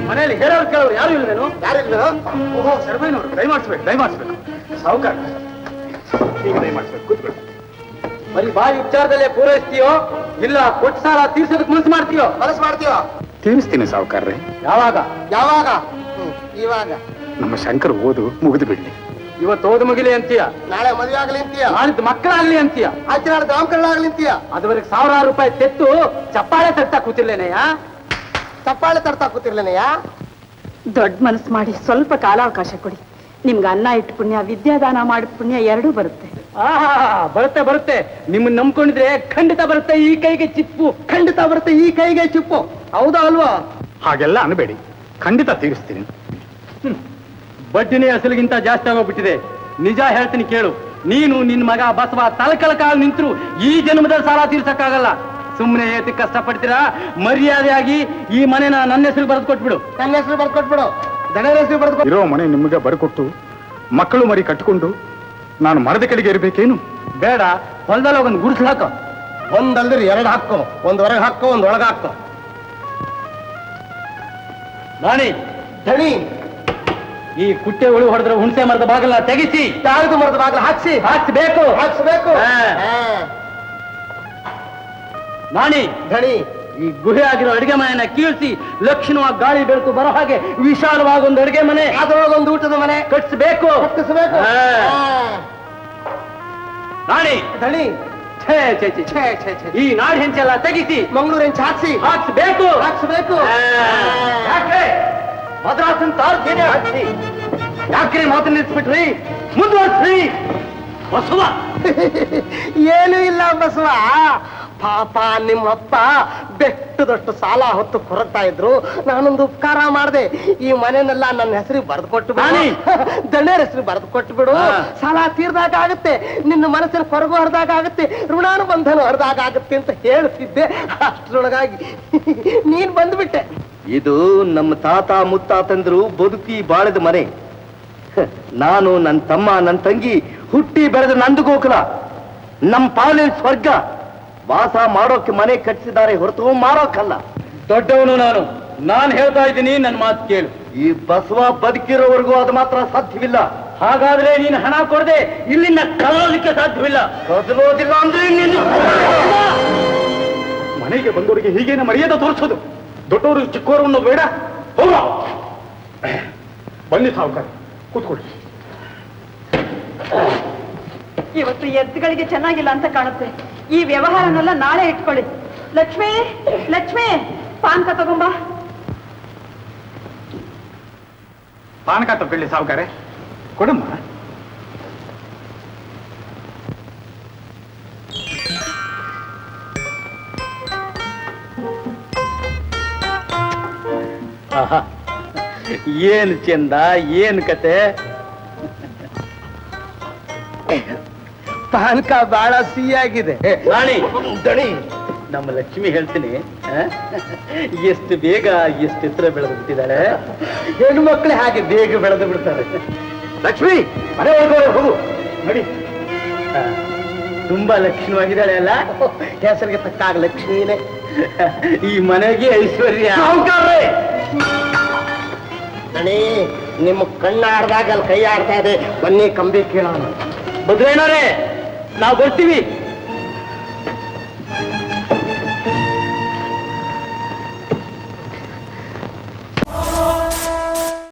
ಮನೆಯಲ್ಲಿ ಹೇಳೋರು ಕೇಳೋರು ಯಾರು ಇಲ್ವೇನು? ಓಹೋ ಶರ್ಮಯ್ಯನವರು ದಯಮಾಡಿಸ್ಬೇಕು ಸಾವುಕಾರ ಈಗ ದಯಮಾಡಿಸ್ಬೇಕು ಕೂತ್ಕೊಳ್ಳಿ. ಬರೀ ಬಾಯಿ ವಿಚಾರದಲ್ಲೇ ಪೂರೈಸ್ತೀಯೋ ಇಲ್ಲ ಕೊಟ್ಟು ಸಾಲ ತೀರ್ಸೋದಕ್ಕೆ ಮನಸ್ಸು ಮಾಡ್ತೀಯೋ? ತೀರಿಸ್ತೀನಿ ಸಾವುಕಾರ್ರೆ. ಯಾವಾಗ? ಇವಾಗ ನಮ್ಮ ಶಂಕರ್ ಓದು ಮುಗಿದು ಬಿಡ್ಲಿ. ಇವತ್ತು ಓದು ಮುಗಿಲಿ ಅಂತೀಯ, ನಾಳೆ ಮದುವೆ ಆಗ್ಲಿ ಅಂತೀಯ, ನಾಳಿದ್ದು ಮಕ್ಕಳಾಗ್ಲಿ ಅಂತೀಯ, ಆಚೆ ನಾಳೆ ನಾಮಕರಣ ಅಂತೀಯ. ಅದುವರೆಗೆ 1000 ರೂಪಾಯಿ ತೆತ್ತು ಚಪ್ಪಾಳೆ ತರ್ತಾ ಕೂತಿರ್ಲೇನೆಯಾ? ಚಪ್ಪಾಳೆ ತರ್ತಾ ಕೂತಿರ್ಲೇನೆಯಾ? ದೊಡ್ಡ ಮನಸ್ಸು ಮಾಡಿ ಸ್ವಲ್ಪ ಕಾಲಾವಕಾಶ ಕೊಡಿ. ನಿಮ್ಗೆ ಅನ್ನ ಇಟ್ಟು ಪುಣ್ಯ, ವಿದ್ಯಾದಾನ ಮಾಡಿದ ಪುಣ್ಯ ಎರಡೂ ಬರುತ್ತೆ. ಬರುತ್ತೆ. ನಿಮ್ಮನ್ನ ನಂಬ್ಕೊಂಡಿದ್ರೆ ಖಂಡಿತ ಬರುತ್ತೆ ಈ ಕೈಗೆ ಚಿಪ್ಪು. ಹೌದಾ ಅಲ್ವಾ? ಹಾಗೆಲ್ಲ ಅನ್ಬೇಡಿ, ಖಂಡಿತ ತೀರಿಸ್ತೀನಿ. ಬಡ್ಡಿನೇ ಅಸಲಿಗಿಂತ ಜಾಸ್ತಿ ಆಗೋಗ್ಬಿಟ್ಟಿದೆ. ನಿಜ ಹೇಳ್ತೀನಿ ಕೇಳು. ನೀನು ನಿನ್ ಮಗ ಬಸವ ತಲಕಳಕಾಗಿ ನಿಂತರು ಈ ಜನ್ಮದಲ್ಲಿ ಸಾಲ ತೀರ್ಸಕ್ಕಾಗಲ್ಲ. ಸುಮ್ಮನೆ ಏತಿ ಕಷ್ಟಪಡ್ತೀರಾ? ಮರ್ಯಾದೆಯಾಗಿ ಈ ಮನೆನ ನನ್ನ ಹೆಸರು ಬರೆದು ಕೊಟ್ಬಿಡು. ದಣರ ಹೆಸರು ಬರೆದು ಇರೋ ಮನೆ ನಿಮಗೆ ಬರ್ಕೊಟ್ಟು ಮಕ್ಕಳು ಮರಿ ಕಟ್ಕೊಂಡು ನಾನು ಮರದ ಕಡೆಗೆ ಇರ್ಬೇಕೇನು? ಬೇಡ, ಹೊಲದಲ್ಲಿ ಒಂದು ಗುಡಿಸಲು ಹಾಕೋ. ಒಂದಲ್ದಿರಿ 2 ಹಾಕೋ, ಒಂದು ಹೊರಗೆ ಹಾಕೋ, ಒಂದು ಒಳಗೆ ಹಾಕೋ. ದಣಿ ಈ ಕುಟ್ಟೆ ಉಳಿ ಹೊಡೆದ್ರೆ ಹುಣಸೆ ಮರದ ಬಾಗಿಲ ತೆಗಿಸಿ, ಯಾವ್ದು ಮರದ ಬಾಗಿಲ ಹಾಕ್ಸ್ಬೇಕು. ದಣಿ ಈ ಗುಹೆ ಆಗಿರೋ ಅಡಿಗೆ ಮನೆಯನ್ನ ಕೀಳ್ಸಿ ಲಕ್ಷಣವಾಗಿ ಗಾಳಿ ಬೆಳಕು ಬರೋ ಹಾಗೆ ವಿಶಾಲವಾಗಿ ಒಂದು ಅಡಿಗೆ ಮನೆ, ಅದರೊಳಗೊಂದು ಊಟದ ಮನೆ ಕಟ್ಟಿಸ್ಬೇಕು. ದಣಿ ಈ ನಾಡಿ ಹೆಂಚೆ ಎಲ್ಲ ತೆಗಿಸಿ ಮಂಗಳೂರು ಹೆಂಚೆ ಹಾಕ್ಸ್ಬೇಕು. ಮದ್ರಾಸನ್ ತಾರ್ಸೇನೆ ಹಾಕ್ಸಿ. ಯಾಕ್ರಿ ಮಾತು ನಿಲ್ಲಿಸ್ಬಿಟ್ರಿ? ಮುಂದುವರ್ಸ್ರಿ. ಬಸವ ಏನೂ ಇಲ್ಲ ಬಸವ. ಪಾಪ ನಿಮ್ಮಪ್ಪ ಬೆಟ್ಟದಷ್ಟು ಸಾಲ ಹೊತ್ತು ಕೊರಗ್ತಾ ಇದ್ರು. ನಾನೊಂದು ಉಪಕಾರ ಮಾಡಿದೆ. ಈ ಮನೆನೆಲ್ಲ ನನ್ನ ಹೆಸರಿಗೆ ಬರೆದು ಕೊಟ್ಟು ದಣ್ಯರ ಹೆಸರು ಬರೆದು ಕೊಟ್ಟು ಬಿಡು. ಸಾಲ ತೀರ್ದಾಗ ಆಗುತ್ತೆ, ನಿನ್ನ ಮನಸ್ಸಿನ ಕೊರಗು ಹರಿದಾಗ ಆಗುತ್ತೆ, ಋಣಾನುಬಂಧನ ಹರಿದಾಗ ಆಗುತ್ತೆ ಅಂತ ಹೇಳ್ತಿದ್ದೆ. ಅಷ್ಟರೊಳಗಾಗಿ ನೀನ್ ಬಂದ್ಬಿಟ್ಟೆ. ಇದು ನಮ್ಮ ತಾತ ಮುತ್ತಾತಂದ್ರು ಬದುಕಿ ಬಾಳದ ಮನೆ. ನಾನು, ನನ್ನ ತಮ್ಮ, ನನ್ನ ತಂಗಿ ಹುಟ್ಟಿ ಬೆಳೆದ ನಂದು ಗೋಕುಲ, ನಮ್ಮ ಪಾಲಿನ ಸ್ವರ್ಗ. ವಾಸ ಮಾಡೋಕೆ ಮನೆ ಕಟ್ಟಿಸಿದ್ದಾರೆ ಹೊರತು ಮಾರೋಕಲ್ಲ. ದೊಡ್ಡವನು ನಾನು ಹೇಳ್ತಾ ಇದ್ದೀನಿ, ನನ್ನ ಮಾತು ಕೇಳು. ಈ ಬಸವ ಬದುಕಿರೋವರೆಗೂ ಅದು ಮಾತ್ರ ಸಾಧ್ಯವಿಲ್ಲ. ಹಾಗಾದ್ರೆ ನೀನು ಹಣ ಕೊಡದೆ ಇಲ್ಲಿಂದ ಕದಲೋದಕ್ಕೆ ಸಾಧ್ಯವಿಲ್ಲ. ಕದಲೋದಿಲ್ಲ ಅಂದ್ರೆ ಮನೆಗೆ ಬಂದವರಿಗೆ ಹೀಗೇನೆ ಮರ್ಯಾದೆ ತೋರಿಸೋದು. ದೊಡ್ಡವರು ಚಿಕ್ಕವರು ಅನ್ನೋದು ಬೇಡ. ಹೋಗ ಬನ್ನಿ ಸಾವುಕಾರ, ಕೂತ್ಕೊಳ್ಳಿ. ಇವತ್ತು ಎತ್ತುಗಳಿಗೆ ಚೆನ್ನಾಗಿಲ್ಲ ಅಂತ ಕಾಣುತ್ತೆ. ಈ ವ್ಯವಹಾರನೆಲ್ಲ ನಾಳೆ ಇಟ್ಕೊಳ್ಳಿ. ಲಕ್ಷ್ಮಿ ಪಾನಕ ತಗೊಂಬ. ಪಾನಕ ತಗೊಳ್ಳಿ ಸಾವುಕಾರೆ, ಕೊಡಮ್ಮ. ಏನು ಚಂದ, ಏನು ಕತೆ. ಪಾನಕ ಬಹಳ ಸಿಹಿಯಾಗಿದೆ. ದಣಿ ನಮ್ಮ ಲಕ್ಷ್ಮಿ ಹೇಳ್ತೀನಿ, ಎಷ್ಟು ಬೇಗ ಎಷ್ಟು ಎತ್ತರ ಬೆಳೆದು ಬಿಟ್ಟಿದ್ದಾಳೆ. ಹೆಣ್ಣು ಮಕ್ಕಳೇ ಹಾಗೆ ಬೇಗ ಬೆಳೆದು ಬಿಡ್ತಾರೆ. ಲಕ್ಷ್ಮಿ ಮನೆ ಒಳಗಡೆ ಹೋಗು. ನೋಡಿ ತುಂಬಾ ಲಕ್ಷಣವಾಗಿದ್ದಾಳೆ ಅಲ್ಲ? ಹೆಸರಿಗೆ ತಕ್ಕಾಗ ಲಕ್ಷ್ಮೀನೇ. ಈ ಮನೆಗೆ ಐಶ್ವರ್ಯ. ದಣಿ ನಿಮ್ಮ ಕಣ್ಣಾಡ್ದಾಗ ಅಲ್ಲಿ ಕೈ ಆಡ್ತಾ ಇದೆ. ಬನ್ನಿ ಕಂಬಿ ಕೇಳೋಣ. ಬದ್ರೇನವ್ರೆ, ನಾವು ಬರ್ತೀವಿ.